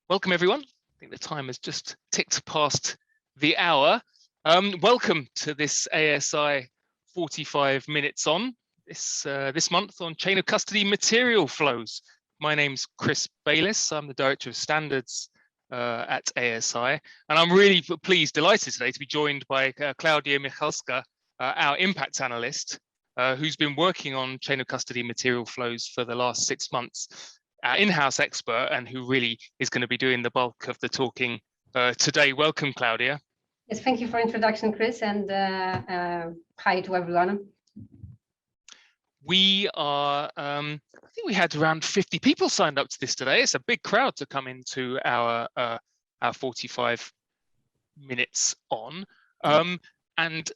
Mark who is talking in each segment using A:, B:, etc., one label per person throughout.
A: Welcome everyone. I think the time has just ticked past the hour. Welcome to this ASI 45 minutes on this month on Chain of Custody Material Flows. My name's Chris Bayliss. I'm the Director of Standards at ASI, and I'm really delighted today to be joined by Klaudia Michalska, our Impact Analyst, who's been working on Chain of Custody Material Flows for the last 6 months. Our in-house expert, and who really is going to be doing the bulk of the talking today. Welcome, Klaudia.
B: Yes, thank you for introduction, Chris, and hi to everyone.
A: We are, I think we had around 50 people signed up to this today. It's a big crowd to come into our 45 minutes on. And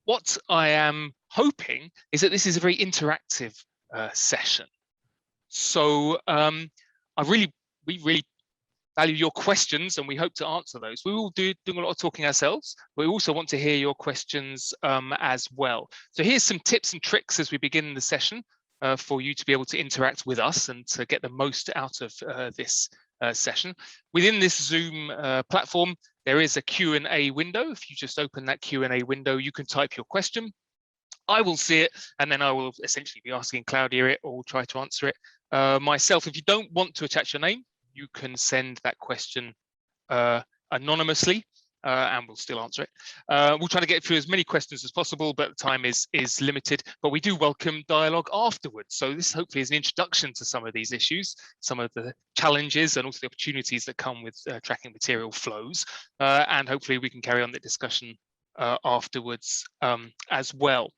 A: what I am hoping is that this is a very interactive session. So we really value your questions, and we hope to answer those. We will doing a lot of talking ourselves, but we also want to hear your questions as well. So here's some tips and tricks as we begin the session for you to be able to interact with us and to get the most out of this session. Within this Zoom platform, there is a Q&A window. If you just open that Q&A window, you can type your question. I will see it, and then I will essentially be asking Klaudia it or try to answer it myself. If you don't want to attach your name, you can send that question anonymously, and we'll still answer it. We'll try to get through as many questions as possible, but time is limited. But we do welcome dialogue afterwards. So this hopefully is an introduction to some of these issues, some of the challenges and also the opportunities that come with tracking material flows. And hopefully we can carry on the discussion afterwards as well.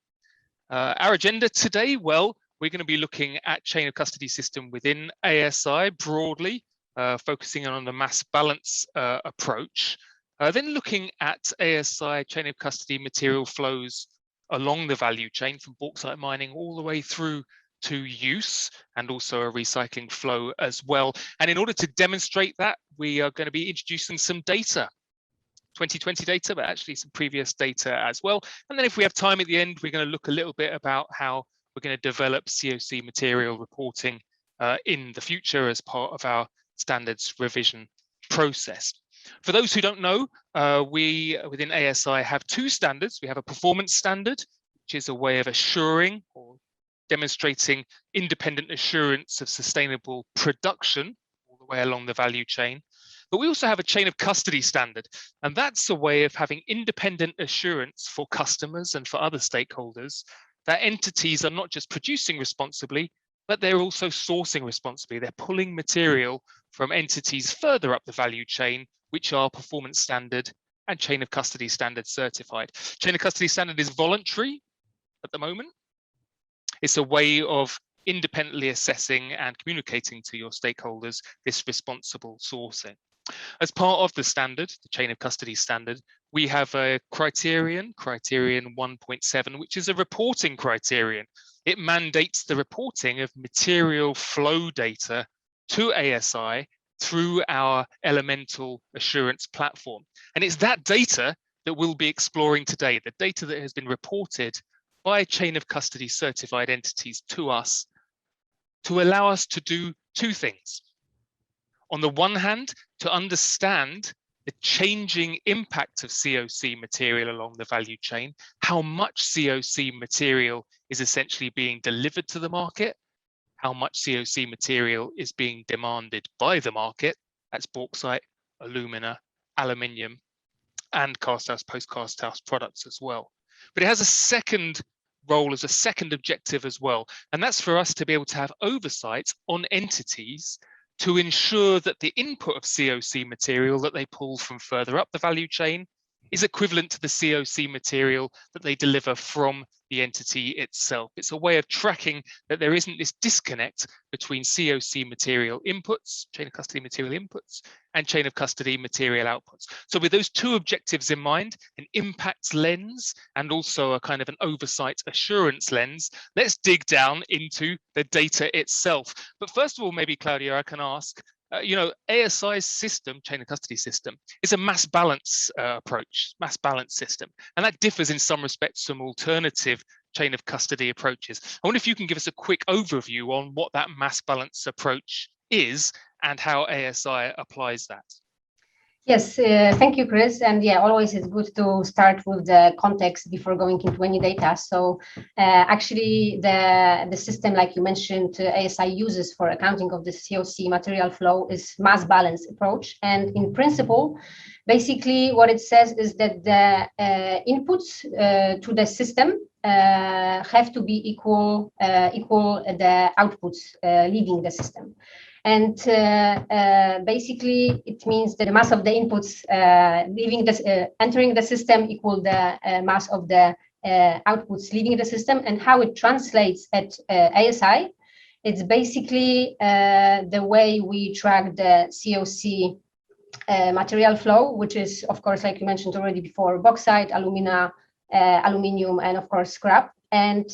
A: Our agenda today, well, we're going to be looking at chain of custody system within ASI broadly, focusing on the mass balance approach, then looking at ASI chain of custody material flows along the value chain from bauxite mining all the way through to use, and also a recycling flow as well. And in order to demonstrate that, we are going to be introducing some data. 2020 data, but actually some previous data as well. And then if we have time at the end, we're going to look a little bit about how we're going to develop CoC material reporting in the future as part of our standards revision process. For those who don't know, we within ASI have 2 standards. We have a performance standard, which is a way of assuring or demonstrating independent assurance of sustainable production all the way along the value chain. But we also have a chain of custody standard, and that's a way of having independent assurance for customers and for other stakeholders that entities are not just producing responsibly, but they're also sourcing responsibly. They're pulling material from entities further up the value chain, which are performance standard and chain of custody standard certified. Chain of custody standard is voluntary at the moment. It's a way of independently assessing and communicating to your stakeholders this responsible sourcing. As part of the standard, the chain of custody standard, we have a criterion 1.7, which is a reporting criterion. It mandates the reporting of material flow data to ASI through our elemental assurance platform. And it's that data that we'll be exploring today, the data that has been reported by chain of custody certified entities to us to allow us to do 2 things. On the one hand, to understand the changing impact of CoC material along the value chain, how much CoC material is essentially being delivered to the market, how much CoC material is being demanded by the market, that's bauxite, alumina, aluminium, and cast house, post cast house products as well. But it has a second role as a second objective as well, and that's for us to be able to have oversight on entities to ensure that the input of CoC material that they pull from further up the value chain is equivalent to the CoC material that they deliver from the entity itself. It's a way of tracking that there isn't this disconnect between CoC material inputs, chain of custody material inputs, and chain of custody material outputs. So with those 2 objectives in mind, an impacts lens and also a kind of an oversight assurance lens, let's dig down into the data itself. But first of all, maybe Klaudia, I can ask, ASI's system, chain of custody system, is a mass balance approach, mass balance system. And that differs in some respects from alternative chain of custody approaches. I wonder if you can give us a quick overview on what that mass balance approach is and how ASI applies that.
B: Yes, thank you, Chris. And yeah, always it's good to start with the context before going into any data. So actually, the system, like you mentioned, ASI uses for accounting of the CoC material flow is mass balance approach. And in principle, basically what it says is that the inputs to the system have to be equal the outputs leaving the system. And basically, it means that the mass of the inputs entering the system equal the mass of the outputs leaving the system. And how it translates at ASI, it's basically the way we track the CoC material flow, which is, of course, like you mentioned already before, bauxite, alumina, aluminium, and of course scrap. And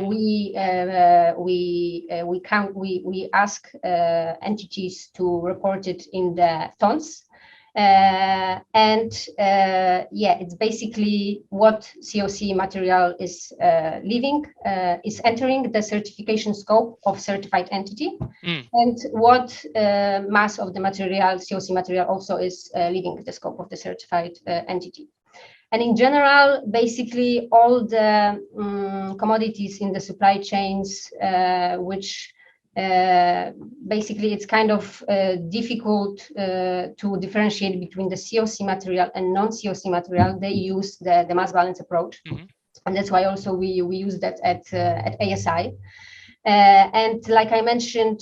B: we ask entities to report it in the tons. Yeah, it's basically what CoC material is leaving, is entering the certification scope of certified entity, and what mass of the material, CoC material, also is leaving the scope of the certified entity. And in general, basically all the commodities in the supply chains, which basically it's kind of difficult to differentiate between the CoC material and non-CoC material, they use the mass balance approach. And that's why also we use that at ASI. And like I mentioned,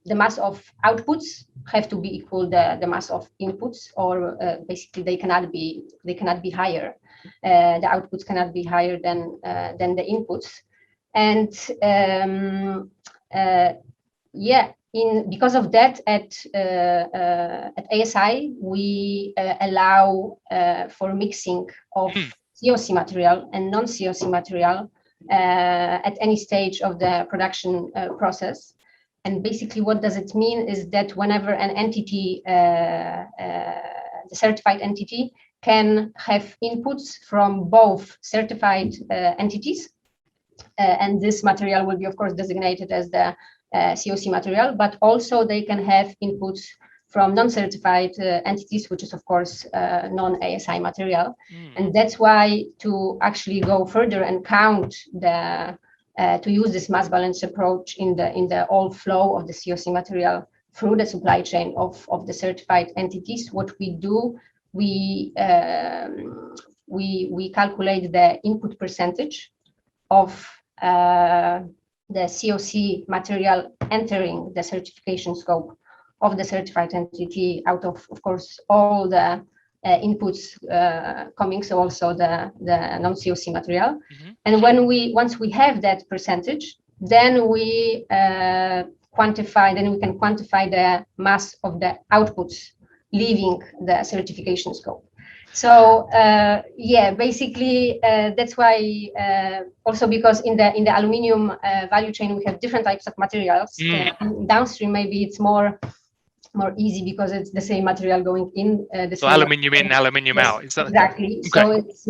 B: the mass of outputs have to be equal the mass of inputs, or basically they cannot be higher. The outputs cannot be higher than the inputs. And yeah, because of that, at ASI we allow for mixing of CoC material and non-CoC material at any stage of the production process. And basically what does it mean is that whenever an entity, the certified entity, can have inputs from both certified entities, and this material will be, of course, designated as the CoC material, but also they can have inputs from non-certified entities, which is, of course, non-ASI material. And that's why to actually go further and count to use this mass balance approach in the all flow of the CoC material through the supply chain of the certified entities, what we do, we calculate the input percentage of the CoC material entering the certification scope of the certified entity out of course, all the inputs coming, so also the non-CoC material. And once we have that percentage, then we can quantify the mass of the outputs leaving the certification scope. So yeah, basically that's why also because in the aluminium value chain we have different types of materials. Downstream maybe it's more easy because it's the same material going in. So
A: aluminium in, aluminium out. Is that
B: exactly?
A: Okay.
B: So it's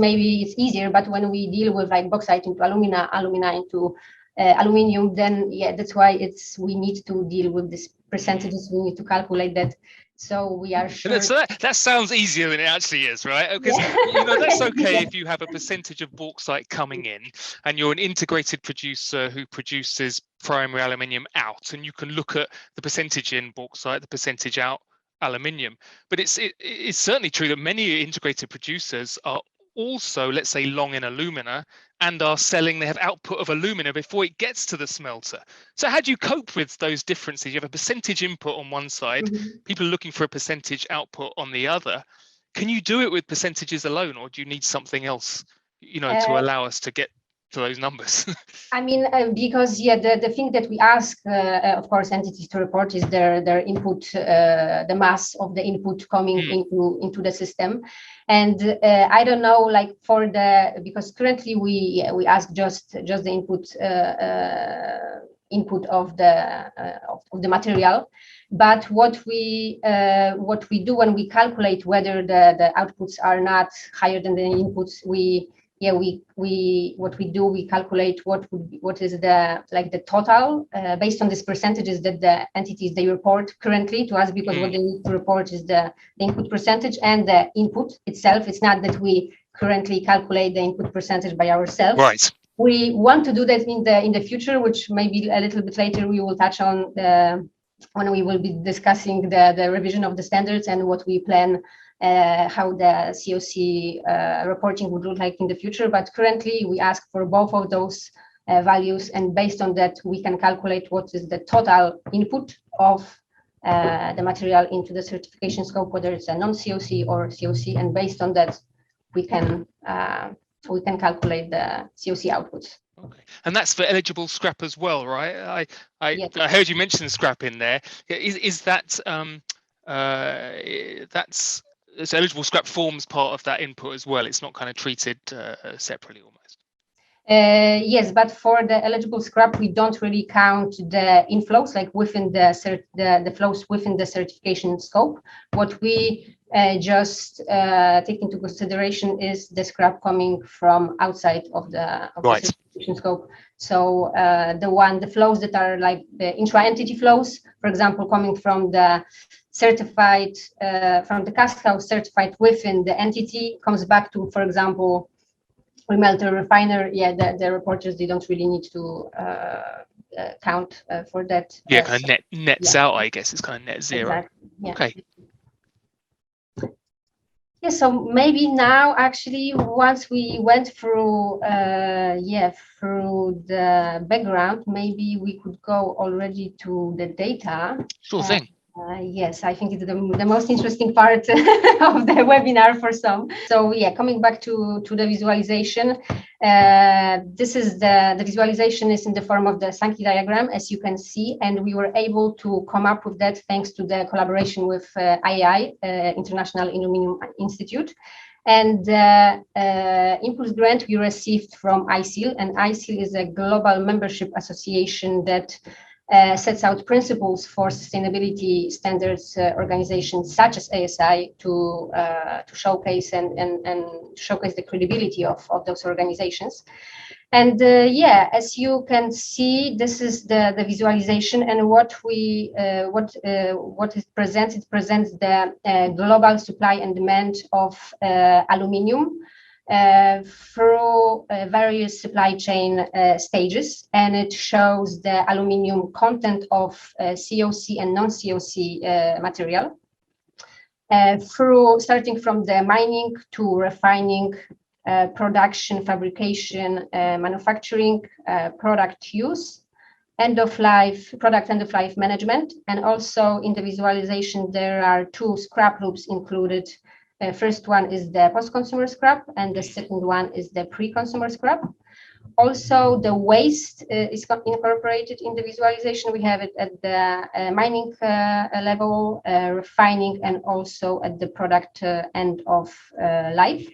B: easier, but when we deal with like bauxite into alumina into aluminium, then yeah, that's why we need to deal with these percentages. We need to calculate that. So we are sure.
A: So that sounds easier than it actually is, right? Because that's okay if you have a percentage of bauxite coming in and you're an integrated producer who produces primary aluminium out, and you can look at the percentage in bauxite, the percentage out aluminium. But it's certainly true that many integrated producers are also, let's say, long in alumina and they have output of alumina before it gets to the smelter. So how do you cope with those differences? You have a percentage input on one side, people are looking for a percentage output on the other. Can you do it with percentages alone, or do you need something else, to allow us to get to those numbers?
B: I mean, because the thing that we ask, of course, entities to report is their input, the mass of the input coming into the system. And I don't know, like because currently we ask just the input of the material. But what we do when we calculate whether the outputs are not higher than the inputs, we yeah, what we do, we calculate what is the total based on these percentages that the entities they report currently to us, because what they need to report is the input percentage and the input itself. It's not that we currently calculate the input percentage by ourselves.
A: Right.
B: We want to do that in the future, which maybe a little bit later we will touch on when we will be discussing the revision of the standards and what we plan, how the CoC reporting would look like in the future. But currently we ask for both of those values, and based on that we can calculate what is the total input of the material into the certification scope, whether it's a non-CoC or CoC, and based on that we can calculate the CoC outputs.
A: Okay, and that's for eligible scrap as well, right?
B: Yes.
A: I heard you mention scrap in there. Is that so eligible scrap forms part of that input as well? It's not kind of treated separately almost.
B: Yes, but for the eligible scrap, we don't really count the inflows like within the flows within the certification scope. What we just take into consideration is the scrap coming from outside of the certification scope. So the flows that are like the intra-entity flows, for example, coming from the certified from the cast house certified within the entity, comes back to, for example, remelter, refiner. Yeah, the reporters, they don't really need to count for that.
A: Yeah, kind of nets out, I guess. It's kind of net zero.
B: Exactly. Yeah.
A: Okay.
B: Yeah, so maybe now actually once we went through through the background, maybe we could go already to the data.
A: Sure thing.
B: Yes, I think it's the most interesting part of the webinar for some. So yeah, coming back to the visualization, this is the visualization is in the form of the Sankey diagram, as you can see, and we were able to come up with that thanks to the collaboration with IAI, International Aluminium Institute. And Impulse grant we received from ISIL, and ISIL is a global membership association that sets out principles for sustainability standards organizations such as ASI to showcase and showcase the credibility of those organizations. And as you can see, this is the visualization, and what is presented, presents the global supply and demand of aluminium through various supply chain stages, and it shows the aluminium content of CoC and non-CoC material, starting from the mining to refining, production, fabrication, manufacturing, product use, product end-of-life management. And also in the visualization there are two scrap loops included. First one is the post-consumer scrap, and the second one is the pre-consumer scrap. Also, the waste is incorporated in the visualization. We have it at the mining level, refining, and also at the product end of life.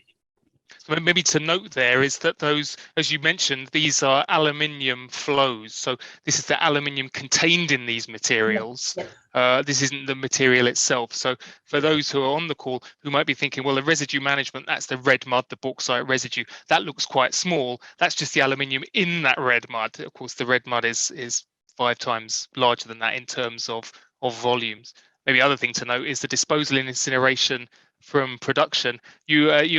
A: So maybe to note there is that those, as you mentioned, these are aluminium flows. So this is the aluminium contained in these materials.
B: Yes.
A: This isn't the material itself. So for those who are on the call who might be thinking, well, the residue management, that's the red mud, the bauxite residue, that looks quite small. That's just the aluminium in that red mud. Of course, the red mud is 5 times larger than that in terms of volumes. Maybe other thing to note is the disposal and incineration from production. Your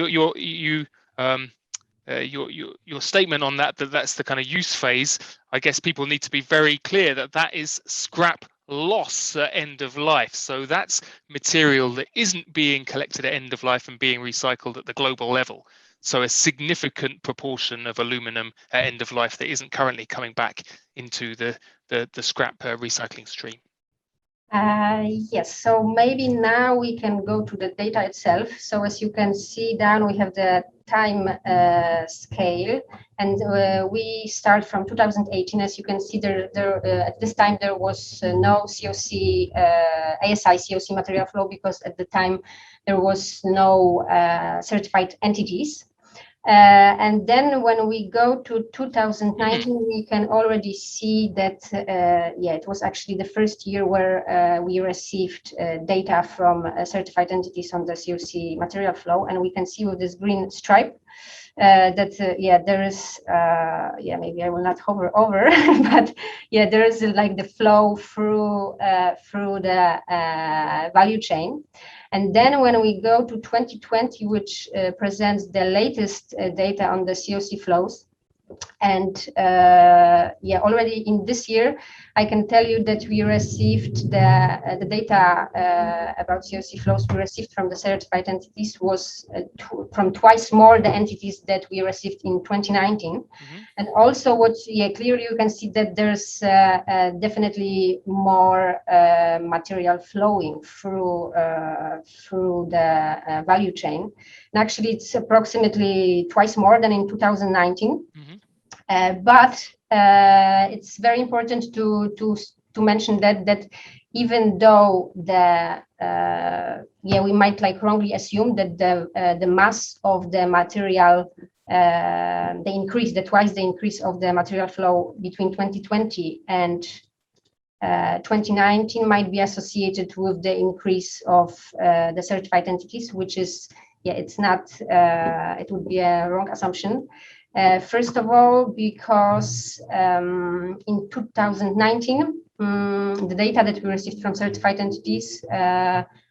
A: statement on that's the kind of use phase. I guess people need to be very clear that is scrap loss at end of life. So that's material that isn't being collected at end of life and being recycled at the global level. So a significant proportion of aluminum at end of life that isn't currently coming back into the scrap recycling stream.
B: Yes, so maybe now we can go to the data itself. So as you can see down, we have the time scale, and we start from 2018. As you can see, at this time there was no CoC, ASI CoC material flow, because at the time there was no certified entities. And then when we go to 2019, we can already see that, it was actually the first year where we received data from certified entities on the CoC material flow. And we can see with this green stripe yeah, there is yeah, maybe I will not hover over, but yeah, there is like the flow through the value chain. And then when we go to 2020, which presents the latest data on the CoC flows, and yeah, already in this year, I can tell you that we received the data about CoC flows we received from the certified entities was from twice more the entities that we received in 2019. Mm-hmm. And also what, yeah, clearly you can see that there's definitely more material flowing through the value chain. And actually it's approximately twice more than in 2019. Mm-hmm. But it's very important to mention that even though the yeah, we might like wrongly assume that the mass of the material, twice the increase of the material flow between 2020 and 2019 might be associated with the increase of the certified entities, which is, yeah, it's not, it would be a wrong assumption. First of all, because in 2019, the data that we received from certified entities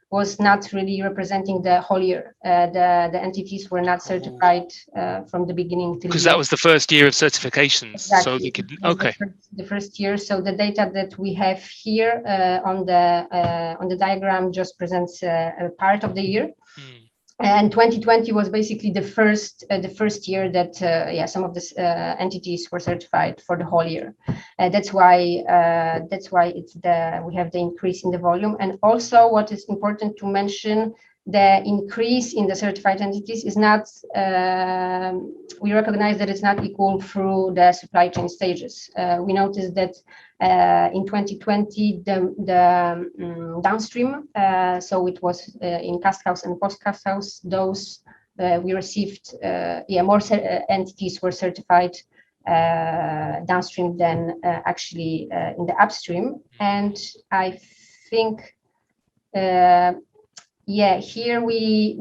B: was not really representing the whole year. The entities were not certified from the beginning till
A: because that was the first year of certifications. Exactly. So they could, okay.
B: The first year. So the data that we have here on the diagram just presents a part of the year. And 2020 was basically the first year that yeah, some of the entities were certified for the whole year. That's why it's we have the increase in the volume. And also, what is important to mention, the increase in the certified entities is not. We recognize that it's not equal through the supply chain stages. We noticed that in 2020, the downstream, so it was in cast house and post cast house, those we received, yeah, more entities were certified downstream than actually in the upstream. And I think, yeah, here we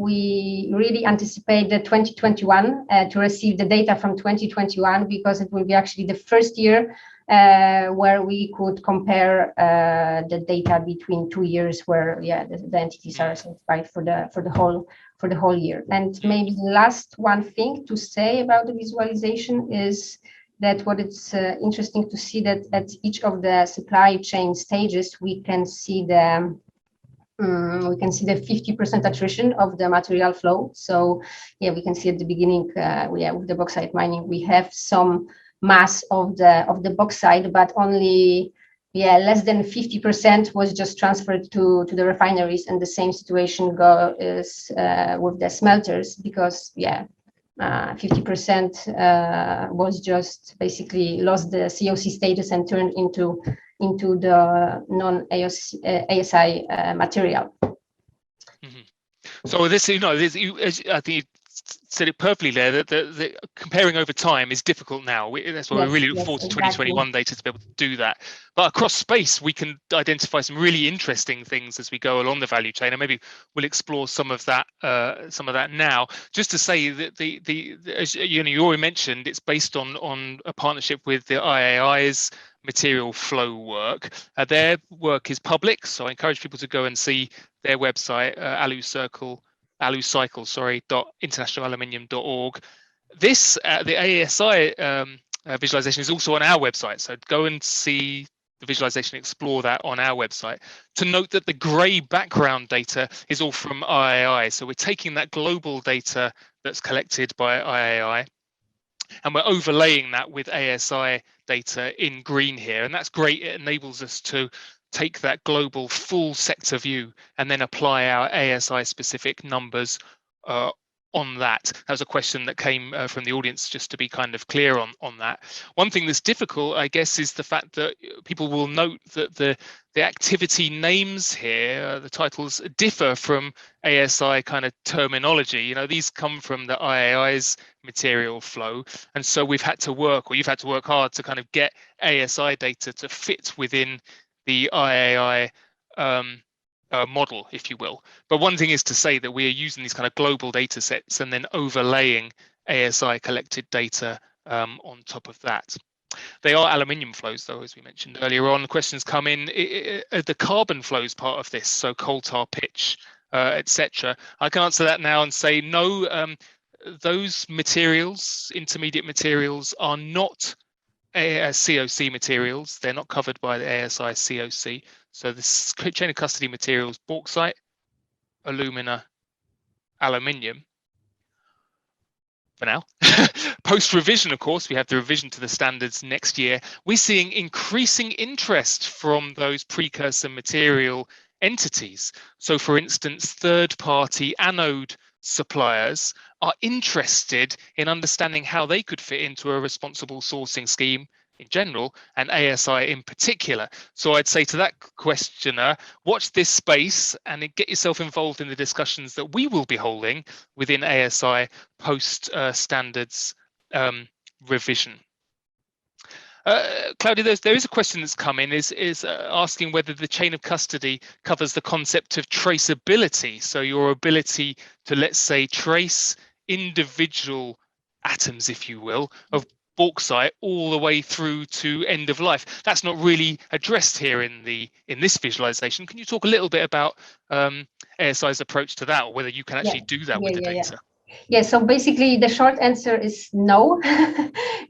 B: really anticipate the 2021 to receive the data from 2021, because it will be actually the first year where we could compare the data between 2 years, where, yeah, the entities are certified for the whole year. And maybe the last one thing to say about the visualization is that what it's interesting to see that at each of the supply chain stages, we can see the 50% attrition of the material flow. So yeah, we can see at the beginning, yeah, with the bauxite mining, we have some mass of the bauxite, but only, yeah, less than 50% was just transferred to the refineries, and the same situation is with the smelters, because, yeah, 50% was just basically lost the CoC status and turned into the non-ASI material.
A: Mm-hmm. So this, you know, I think you said it perfectly there, that the comparing over time is difficult now. That's why we really look forward to 2021 data to be able to do that. But across space, we can identify some really interesting things as we go along the value chain, and maybe we'll explore some of that now. Just to say that as you know, you already mentioned, it's based on a partnership with the IAI's material flow work. Their work is public, so I encourage people to go and see their website, internationalaluminium.org. This, the ASI visualization is also on our website, so go and see the visualization, explore that on our website. To note that the grey background data is all from IAI, so we're taking that global data that's collected by IAI, and we're overlaying that with ASI data in green here, and that's great. It enables us to take that global full sector view and then apply our ASI specific numbers on that. That was a question that came from the audience, just to be kind of clear on that. One thing that's difficult, I guess, is the fact that people will note that the activity names here, the titles, differ from ASI kind of terminology. You know, these come from the IAI's material flow, and so we've had to work, or you've had to work hard to kind of get ASI data to fit within the IAI model, if you will. But one thing is to say that we are using these kind of global data sets and then overlaying ASI collected data on top of that. They are aluminium flows, though, as we mentioned earlier on. Questions come in, the carbon flows part of this, so coal tar pitch, etc. I can answer that now and say no, those materials, intermediate materials, are not CoC materials. They're not covered by the ASI CoC. So this chain of custody materials, bauxite, alumina, aluminium. For now. Post revision, of course, we have the revision to the standards next year. We're seeing increasing interest from those precursor material entities. So, for instance, third-party anode suppliers are interested in understanding how they could fit into a responsible sourcing scheme in general, and ASI in particular. So I'd say to that questioner, watch this space and get yourself involved in the discussions that we will be holding within ASI post standards revision. Klaudia, there is a question that's come in, is asking whether the chain of custody covers the concept of traceability. So your ability to, let's say, trace individual atoms, if you will, of bauxite all the way through to end of life. That's not really addressed here in this visualization. Can you talk a little bit about ASI's approach to that, or whether you can actually do that with the data?
B: Yeah, so basically the short answer is no,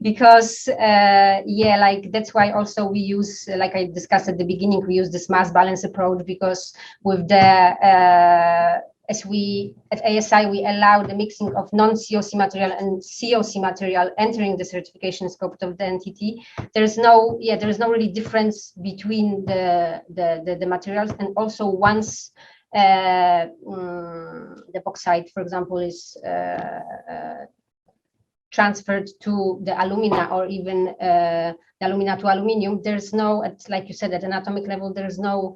B: because like that's why also we use, like I discussed at the beginning, we use this mass balance approach, because with the as we at ASI, we allow the mixing of non-CoC material and CoC material entering the certification scope of the entity. There's no really difference between the materials, and also once the bauxite, for example, is transferred to the alumina, or even the alumina to aluminium, there's no, like you said, at an atomic level, there's no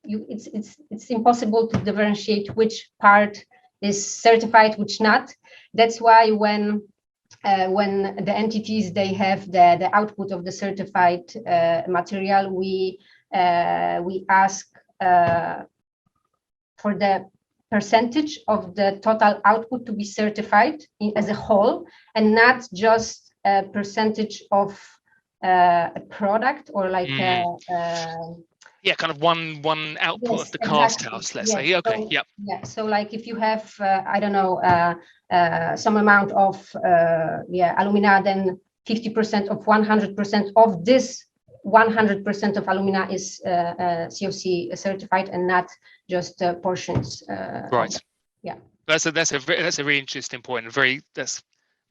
B: it's impossible to differentiate which part is certified, which not. That's why when the entities, they have the output of the certified material, we ask for the percentage of the total output to be certified as a whole, and not just a percentage of a product, or like
A: yeah, kind of one output of the cast house, let's say. Okay,
B: so,
A: yep.
B: Yeah, so like if you have, I don't know, some amount of alumina, then 50% of 100% of this 100% of alumina is CoC certified, and not just portions.
A: Right.
B: Yeah.
A: That's a really interesting point, and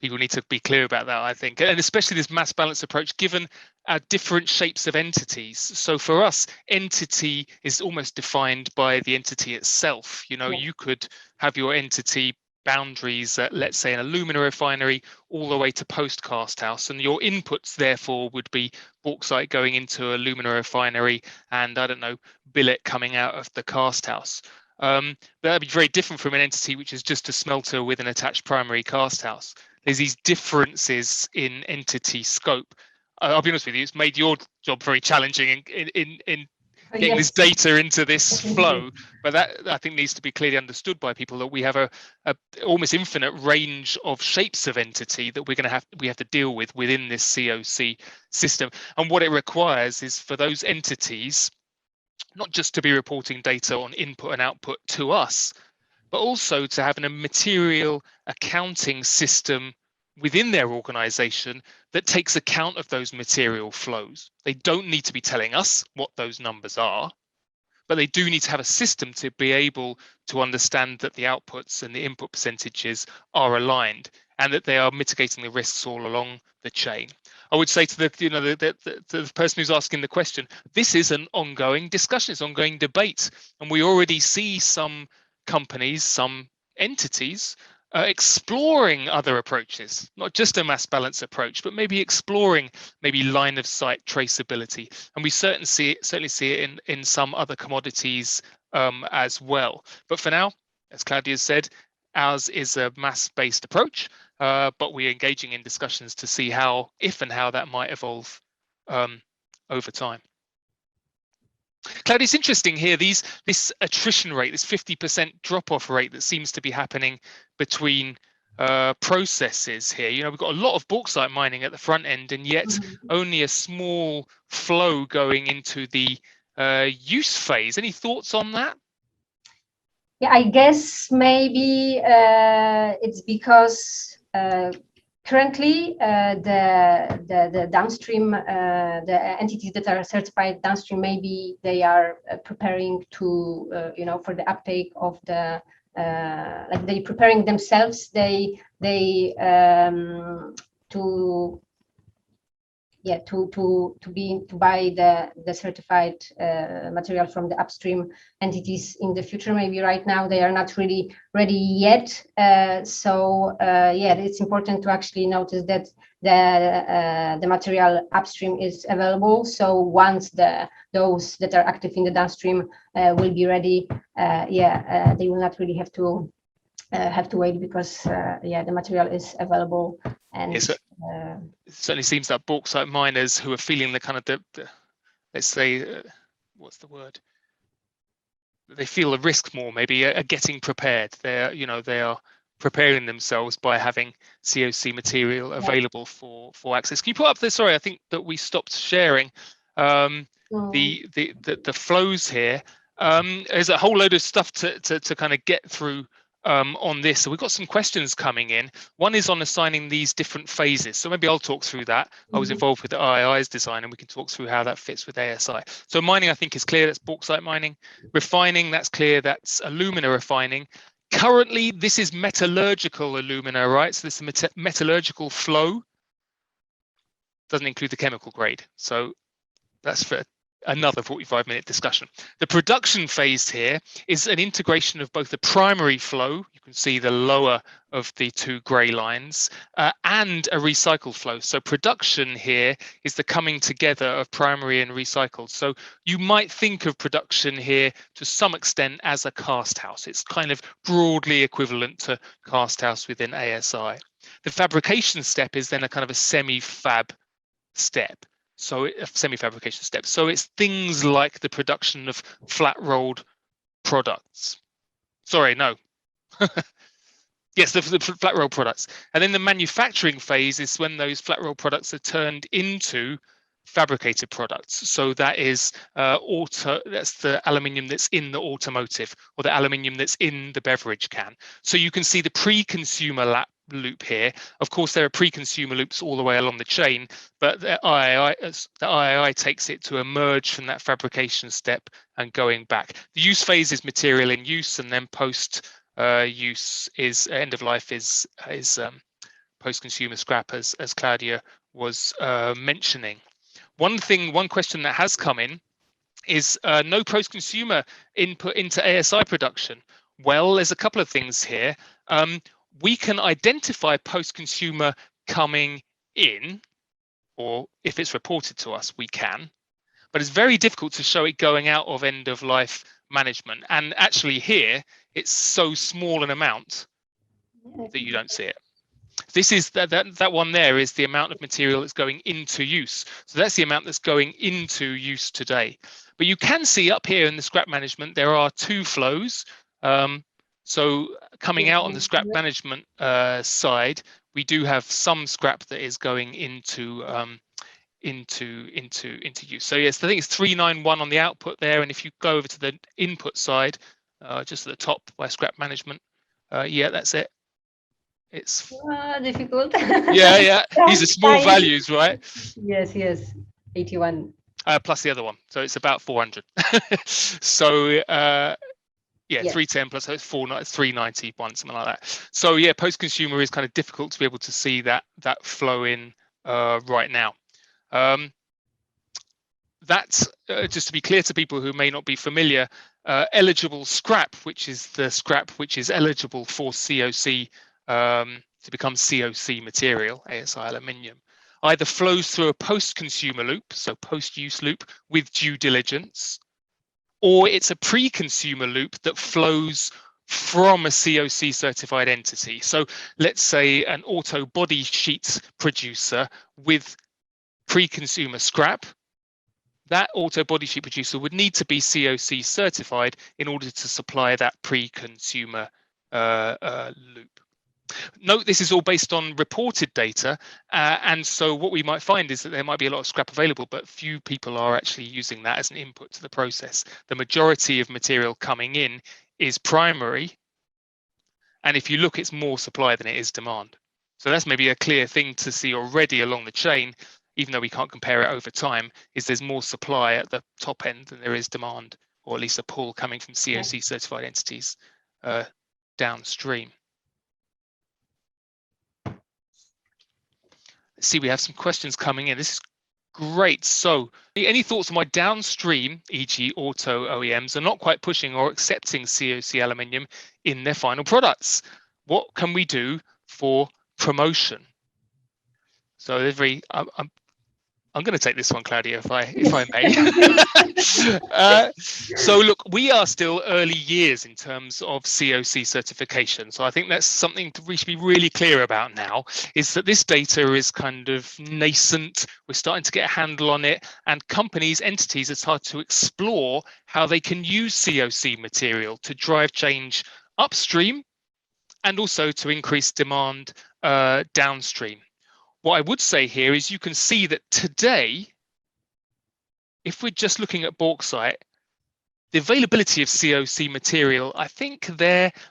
A: people need to be clear about that, I think, and especially this mass balance approach, given our different shapes of entities. So for us, entity is almost defined by the entity itself. You know, you could have your entity boundaries at, let's say, an alumina refinery all the way to post cast house, and your inputs therefore would be bauxite going into alumina refinery, and I don't know, billet coming out of the cast house. That'd be very different from an entity which is just a smelter with an attached primary cast house. There's these differences in entity scope. I'll be honest with you, it's made your job very challenging in getting this data into this flow, but that I think needs to be clearly understood by people, that we have a almost infinite range of shapes of entity that we have to deal with within this CoC system. And what it requires is for those entities not just to be reporting data on input and output to us, but also to have a material accounting system within their organization that takes account of those material flows. They don't need to be telling us what those numbers are, but they do need to have a system to be able to understand that the outputs and the input percentages are aligned, and that they are mitigating the risks all along the chain. I would say to the person who's asking the question, this is an ongoing discussion, it's an ongoing debate, and we already see some companies, some entities exploring other approaches, not just a mass balance approach, but maybe exploring line of sight traceability. And we certainly see it in some other commodities as well. But for now, as Klaudia said, ours is a mass-based approach, but we're engaging in discussions to see if and how that might evolve over time. Klaudia, it's interesting here, this attrition rate, this 50% drop-off rate that seems to be happening between processes here. You know, we've got a lot of bauxite mining at the front end, and yet only a small flow going into the use phase. Any thoughts on that?
B: Yeah, I guess maybe it's because currently the downstream, the entities that are certified downstream, maybe they are preparing to, you know, for the uptake of the, like they preparing themselves, they to buy the certified material from the upstream entities in the future. Maybe right now they are not really ready yet. So yeah, it's important to actually notice that the material upstream is available. So once those that are active in the downstream will be ready, yeah, they will not really have to wait, because yeah, the material is available. And
A: yes, it certainly seems that bauxite miners who are feeling the kind of the let's say, what's the word? They feel the risk more, maybe, are getting prepared. They're, you know, they are preparing themselves by having CoC material available for access. Can you put up this? Sorry, I think that we stopped sharing the flows here. There's a whole load of stuff to kind of get through on this. So we've got some questions coming in. One is on assigning these different phases. So maybe I'll talk through that. I was involved with the II's design, and we can talk through how that fits with ASI. So mining, I think, is clear. That's bauxite mining. Refining, that's clear. That's alumina refining. Currently, this is metallurgical alumina, right? So this is metallurgical flow. Doesn't include the chemical grade. So that's for another 45-minute discussion. The production phase here is an integration of both the primary flow, you can see the lower of the two grey lines, and a recycled flow. So production here is the coming together of primary and recycled. So you might think of production here to some extent as a cast house. It's kind of broadly equivalent to cast house within ASI. The fabrication step is then a kind of a semi-fab step. So a semi-fabrication step. So it's things like the production of flat rolled products. Sorry, no. Yes, the flat rolled products. And then the manufacturing phase is when those flat rolled products are turned into fabricated products. So that is that's the aluminium that's in the automotive, or the aluminium that's in the beverage can. So you can see the pre-consumer loop here. Of course, there are pre-consumer loops all the way along the chain, but the III takes it to emerge from that fabrication step and going back. The use phase is material in use, and then post use is end of life is post-consumer scrap, as Klaudia was mentioning. One question that has come in is no post-consumer input into ASI production. Well, there's a couple of things here. We can identify post-consumer coming in, or if it's reported to us, we can, but it's very difficult to show it going out of end-of-life management. And actually here, it's so small an amount that you don't see it. This is that one there is the amount of material that's going into use. So that's the amount that's going into use today. But you can see up here in the scrap management, there are two flows. So coming out on the scrap management side, we do have some scrap that is going into use. So yes, I think it's 391 on the output there. And if you go over to the input side, just at the top by scrap management, yeah, that's it. It's
B: difficult.
A: yeah. These are small values, right?
B: Yes, 81.
A: Plus the other one, so it's about 400. So yeah, yes. 310 plus, so it's 391, something like that. So yeah, post-consumer is kind of difficult to be able to see that flow in right now. That's just to be clear to people who may not be familiar, eligible scrap, which is the scrap which is eligible for CoC to become CoC material, ASI Aluminium, either flows through a post-consumer loop, so post-use loop with due diligence, or it's a pre-consumer loop that flows from a CoC certified entity. So let's say an auto body sheet producer with pre-consumer scrap. That auto body sheet producer would need to be CoC certified in order to supply that pre-consumer loop. Note this is all based on reported data, and so what we might find is that there might be a lot of scrap available, but few people are actually using that as an input to the process. The majority of material coming in is primary, and if you look, it's more supply than it is demand. So that's maybe a clear thing to see already along the chain, even though we can't compare it over time, is there's more supply at the top end than there is demand, or at least a pull coming from CoC certified entities downstream. Let's see, we have some questions coming in. This is great. So any thoughts on why downstream, e.g. auto OEMs, are not quite pushing or accepting CoC aluminium in their final products? What can we do for promotion? So they're very, I'm going to take this one, Klaudia, if I may. So look, we are still early years in terms of CoC certification. So I think that's something we should be really clear about now, is that this data is kind of nascent. We're starting to get a handle on it, and companies, entities are starting to explore how they can use CoC material to drive change upstream and also to increase demand downstream. What I would say here is you can see that today, if we're just looking at bauxite, the availability of CoC material, I think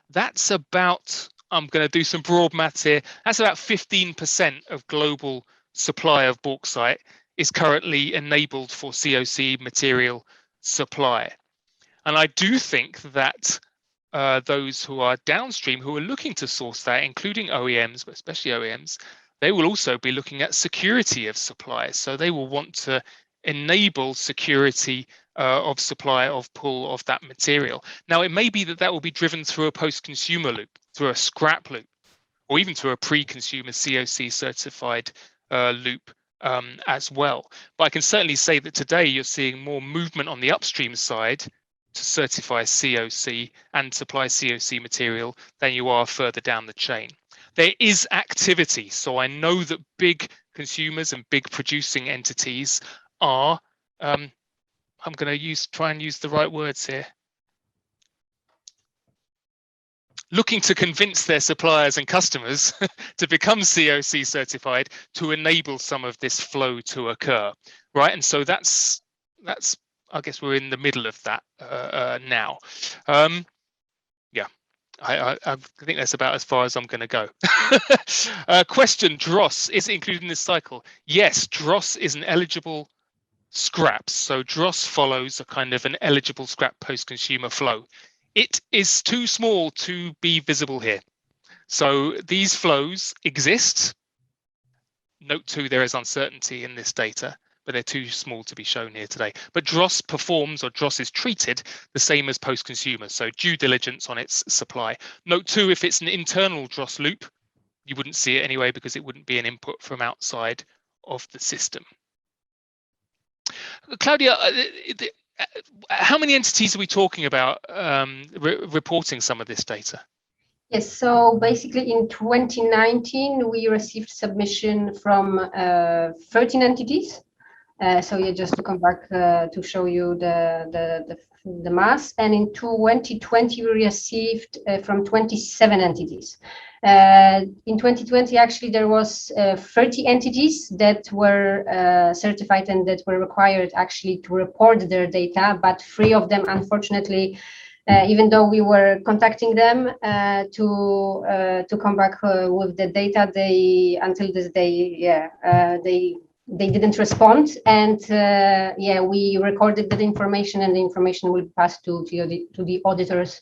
A: that's about, I'm going to do some broad maths here, that's about 15% of global supply of bauxite is currently enabled for CoC material supply. And I do think that those who are downstream, who are looking to source that, including OEMs, but especially OEMs, they will also be looking at security of supply. So they will want to enable security of supply, of pull of that material. Now, it may be that that will be driven through a post-consumer loop, through a scrap loop, or even through a pre-consumer CoC certified loop as well. But I can certainly say that today you're seeing more movement on the upstream side to certify CoC and supply CoC material than you are further down the chain. There is activity, so I know that big consumers and big producing entities are, I'm going to try and use the right words here, looking to convince their suppliers and customers to become CoC certified to enable some of this flow to occur, right? And so that's I guess we're in the middle of that now. Yeah. I think that's about as far as I'm going to go. Question, dross, is it included in this cycle? Yes, dross is an eligible scrap. So dross follows a kind of an eligible scrap post-consumer flow. It is too small to be visible here. So these flows exist. Note 2, there is uncertainty in this data, but they're too small to be shown here today. But dross performs, or dross is treated the same as post-consumer, so due diligence on its supply. Note 2, if it's an internal dross loop, you wouldn't see it anyway because it wouldn't be an input from outside of the system. Klaudia, how many entities are we talking about reporting some of this data?
B: Yes, so basically in 2019, we received submission from 13 entities. So yeah, just to come back to show you the mass, and in 2020 we received from 27 entities. In 2020, actually, there was 30 entities that were certified and that were required actually to report their data, but 3 of them, unfortunately, even though we were contacting them to come back with the data, they until this day, they didn't respond, and we recorded that information, and the information will pass to the auditors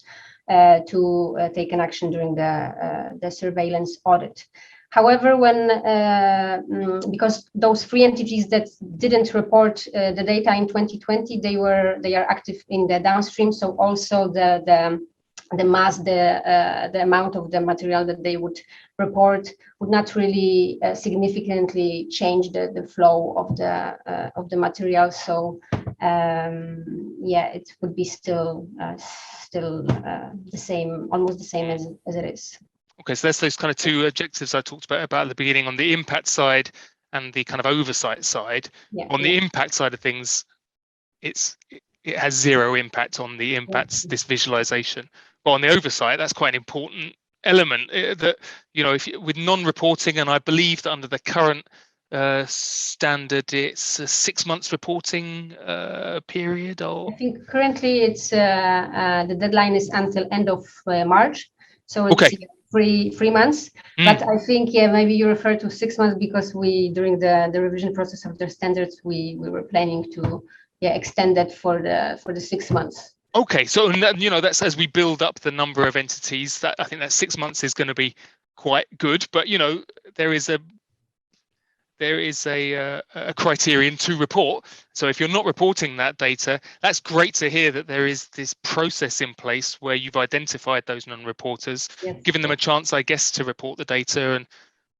B: to take an action during the surveillance audit. However, because those 3 entities that didn't report the data in 2020, they are active in the downstream, so also the mass, the amount of the material that they would report would not really significantly change the flow of the material. So it would be still the same, almost the same as it is.
A: Okay, so that's those kind of 2 objectives I talked about at the beginning, on the impact side and the kind of oversight side. The impact side of things, it has 0 impact on the impacts, this visualization. But on the oversight, that's quite an important element that, you know, if with non-reporting, and I believe that under the current standard, it's a 6 months reporting period, or
B: I think currently it's the deadline is until end of March, so it's
A: okay.
B: 3 months. But I think maybe you refer to 6 months because we during the revision process of the standards we were planning to extend that for the 6 months.
A: Okay, so you know, that's as we build up the number of entities, that I think that 6 months is going to be quite good. But you know, there is a criterion to report. So if you're not reporting that data, that's great to hear that there is this process in place where you've identified those non-reporters, given them a chance, I guess, to report the data and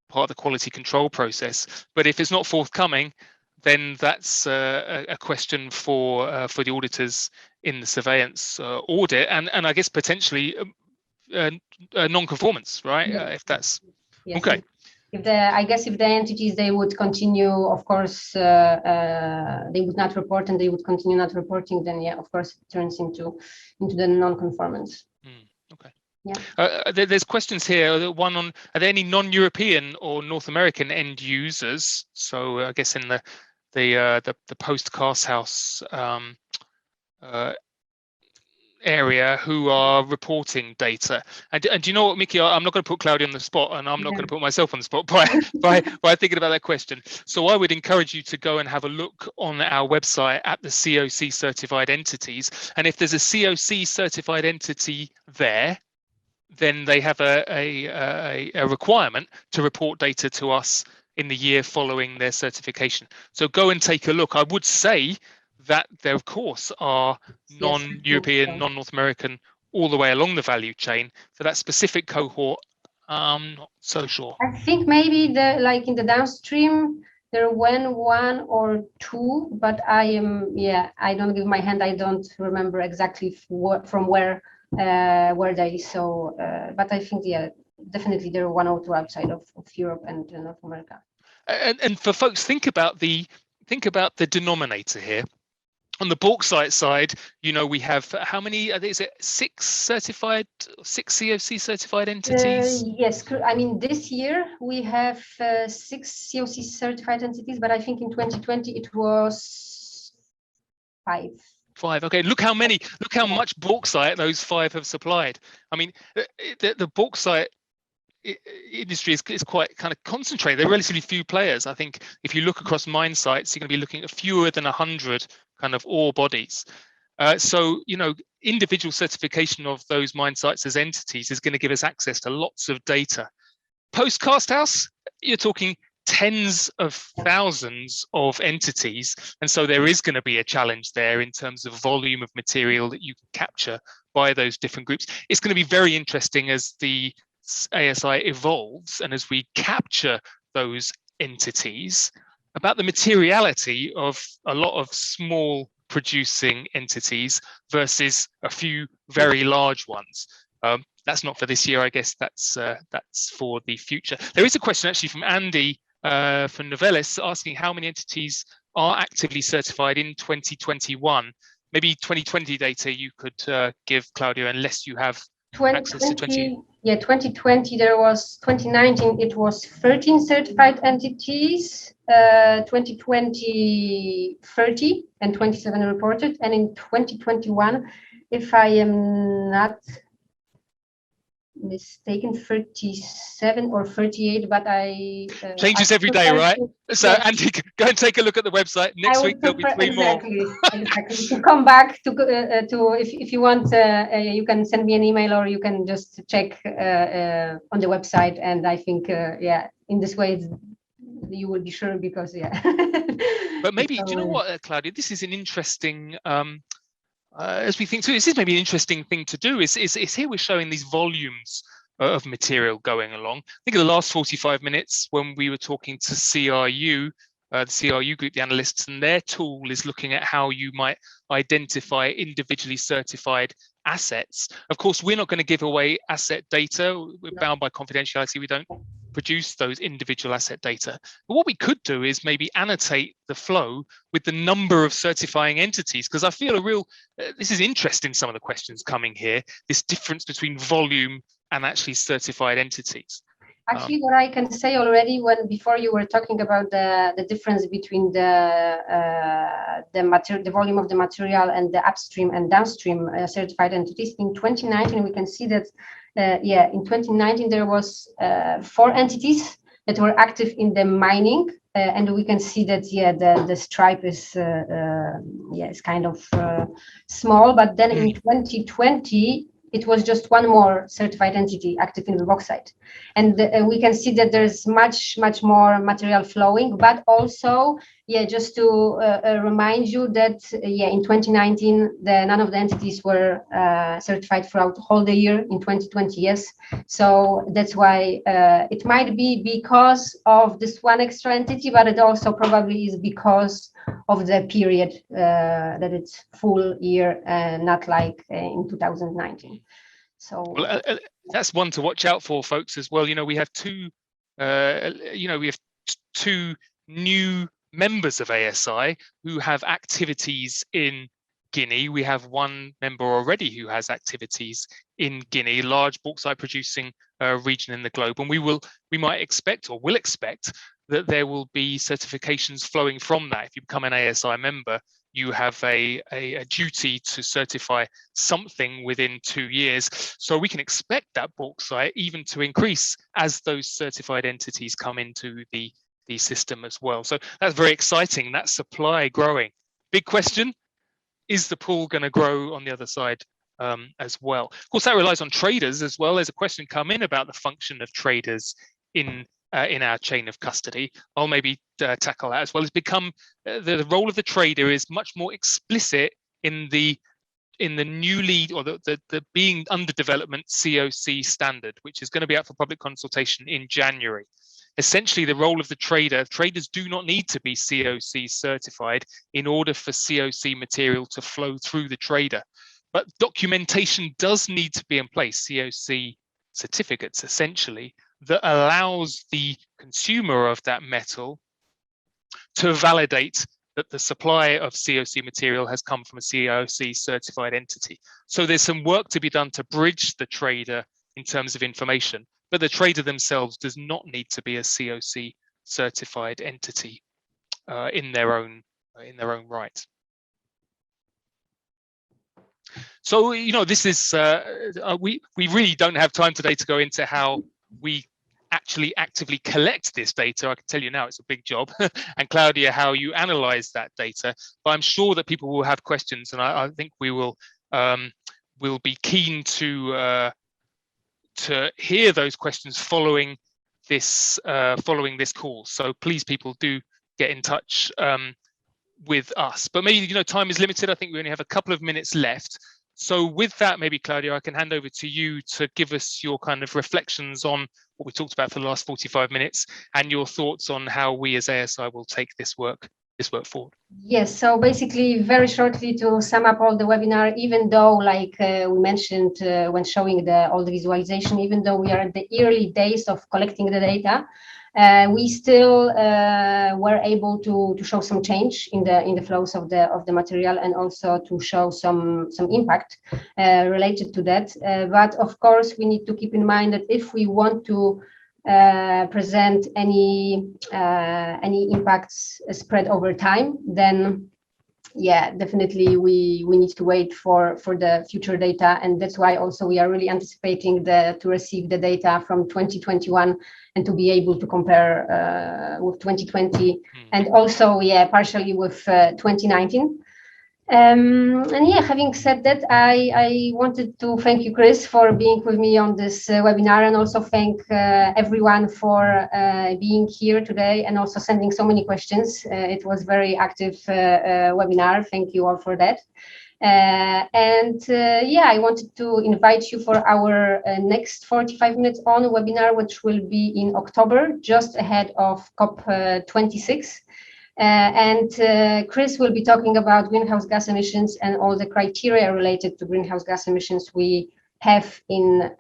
A: part of the quality control process. But if it's not forthcoming, then that's a question for the auditors in the surveillance audit, and I guess potentially non-conformance, right? If that's okay.
B: If the entities they would continue, of course, they would not report and they would continue not reporting, then of course it turns into the non-conformance.
A: Okay.
B: Yeah.
A: There's questions here. One on, are there any non-European or North American end users? So I guess in the post-cast house area who are reporting data, and do you know what, Mickey? I'm not going to put Klaudia on the spot, and I'm not going to put myself on the spot by thinking about that question. So I would encourage you to go and have a look on our website at the CoC Certified Entities, and if there's a CoC Certified Entity there, then they have a requirement to report data to us in the year following their certification. So go and take a look. I would say that there, of course, are non-European, non-North American, all the way along the value chain. For that specific cohort, I'm not so sure.
B: I think maybe like in the downstream, there were 1 or 2, but I don't give my hand. I don't remember exactly from where were they. So, but I think definitely there are 1 or 2 outside of Europe and North America.
A: And for folks, think about the denominator here. On the bauxite side, you know, we have how many? Is it 6 CoC certified entities?
B: Yes, I mean this year we have 6 CoC certified entities, but I think in 2020 it was 5.
A: 5. Okay, look how many. Look how much bauxite those 5 have supplied. I mean, the bauxite industry is quite kind of concentrated. There are relatively few players. I think if you look across mine sites, you're going to be looking at fewer than 100 kind of ore bodies. So, you know, individual certification of those mine sites as entities is going to give us access to lots of data. Post cast house, you're talking tens of thousands of entities, and so there is going to be a challenge there in terms of volume of material that you can capture by those different groups. It's going to be very interesting as the ASI evolves and as we capture those entities, about the materiality of a lot of small producing entities versus a few very large ones. That's not for this year, I guess. That's for the future. There is a question actually from Andy from Novellis asking how many entities are actively certified in 2021. Maybe 2020 data you could give, Klaudia, unless you have access to 20.
B: Yeah, 2020 there was, 2019 it was 13 certified entities, 2020 30 and 27 reported, and in 2021, if I am not mistaken, 37 or 38, but I
A: changes every day, right? So yes. Andy, go and take a look at the website. Next week there'll be 3 more.
B: Exactly. To come back to if you want, you can send me an email or you can just check on the website, and I think in this way you will be sure, because
A: But maybe do you know what, Klaudia? This is an interesting. As we think through, this is maybe an interesting thing to do. Is here we're showing these volumes of material going along. I think in the last 45 minutes when we were talking to CRU, the CRU group, the analysts, and their tool is looking at how you might identify individually certified assets. Of course, we're not going to give away asset data. We're bound by confidentiality. We don't produce those individual asset data. But what we could do is maybe annotate the flow with the number of certifying entities, because I feel this is interesting, some of the questions coming here, this difference between volume and actually certified entities.
B: Actually, what I can say already, before you were talking about the difference between the volume of the material and the upstream and downstream certified entities, in 2019 we can see that in 2019 there was 4 entities that were active in the mining, and we can see that the stripe is is kind of small, but then in 2020 it was just one more certified entity active in the bauxite. And we can see that there's much more material flowing, but also, just to remind you that, in 2019, none of the entities were certified throughout the whole year. In 2020, yes. So that's why it might be because of this one extra entity, but it also probably is because of the period that it's full year, not like in 2019. So
A: that's one to watch out for, folks, as well. We have two new members of ASI who have activities in Guinea. We have one member already who has activities in Guinea, large bauxite producing region in the globe, and we might expect, or will expect, that there will be certifications flowing from that. If you become an ASI member, you have a duty to certify something within 2 years. So we can expect that bauxite even to increase as those certified entities come into the system as well. So that's very exciting, that supply growing. Big question, is the pool going to grow on the other side as well? Of course, that relies on traders as well. There's a question come in about the function of traders in our chain of custody. I'll maybe tackle that as well. It's become the role of the trader is much more explicit in the newly, or the being under development CoC standard, which is going to be out for public consultation in January. Essentially, the role of the traders do not need to be CoC certified in order for CoC material to flow through the trader. But documentation does need to be in place, CoC certificates essentially, that allows the consumer of that metal to validate that the supply of CoC material has come from a CoC certified entity. So there's some work to be done to bridge the trader in terms of information, but the trader themselves does not need to be a CoC certified entity in their own right. So this is we really don't have time today to go into how we actually actively collect this data. I can tell you now it's a big job, and Klaudia, how you analyze that data. But I'm sure that people will have questions, and I think we will be keen to hear those questions following this call. So please, people, do get in touch with us. But maybe time is limited. I think we only have a couple of minutes left. So with that, maybe Klaudia, I can hand over to you to give us your kind of reflections on what we talked about for the last 45 minutes and your thoughts on how we as ASI will take this work forward.
B: Yes, so basically, very shortly to sum up all the webinar, even though, like we mentioned when showing all the visualization, even though we are at the early days of collecting the data, we still were able to show some change in the flows of the material, and also to show some impact related to that. But of course, we need to keep in mind that if we want to present any impacts spread over time, then definitely we need to wait for the future data, and that's why also we are really anticipating to receive the data from 2021 and to be able to compare with 2020 and also partially with 2019. And having said that, I wanted to thank you, Chris, for being with me on this webinar, and also thank everyone for being here today and also sending so many questions. It was very active webinar. Thank you all for that. I wanted to invite you for our next 45 minutes on webinar, which will be in October, just ahead of COP26. Chris will be talking about greenhouse gas emissions and all the criteria related to greenhouse gas emissions we have in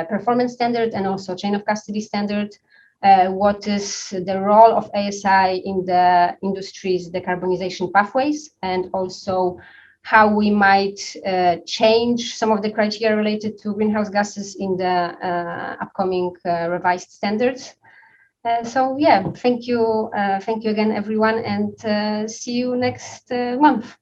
B: performance standard and also chain of custody standard. what is the role of ASI in the industry's decarbonization pathways, and also how we might change some of the criteria related to greenhouse gases in the upcoming revised standards. So yeah, thank you again, everyone, and see you next month.